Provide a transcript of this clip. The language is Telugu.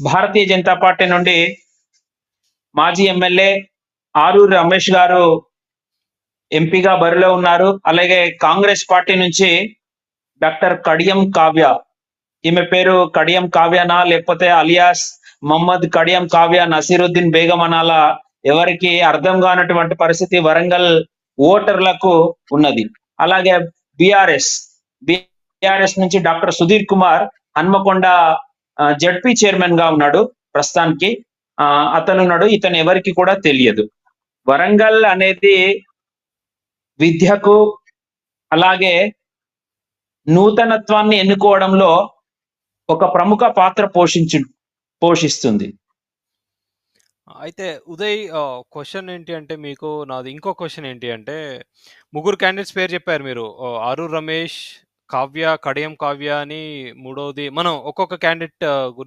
భారతీయ జనతా పార్టీ నుండి మాజీ ఎమ్మెల్యే ఆరూరి రమేష్ గారు ఎంపీగా బరిలో ఉన్నారు. అలాగే కాంగ్రెస్ పార్టీ నుంచి డాక్టర్ కడియం కావ్య, ఈమె పేరు కడియం కావ్యనా లేకపోతే అలియాస్ మహమ్మద్ కడియం కావ్య నసీరుద్దీన్ బేగం అనాలా ఎవరికి అర్థం కానటువంటి పరిస్థితి వరంగల్ ఓటర్లకు ఉన్నది. అలాగే బీఆర్ఎస్ బీఆర్ఎస్ నుంచి doctor Sudheer Kumar Hanamkonda ZP chairman గా ఉన్నాడు ప్రస్తుతానికి. అతను ఉన్నాడు, ఇతను ఎవరికి కూడా తెలియదు. వరంగల్ అనేది విద్యకు అలాగే నూతనత్వాన్ని ఎన్నుకోవడంలో ఒక ప్రముఖ పాత్ర పోషిస్తుంది. అయితే ఉదయ్, క్వెషన్ ఏంటి అంటే మీకు నాది ఇంకో క్వెషన్ ఏంటి అంటే, ముగ్గురు క్యాండిడేట్స్ పేరు చెప్పారు మీరు. ఆరూర్ రమేష్, కావ్య, కడియం కావ్య అని మూడోది. మనం ఒక్కొక్క క్యాండిడేట్ గురించి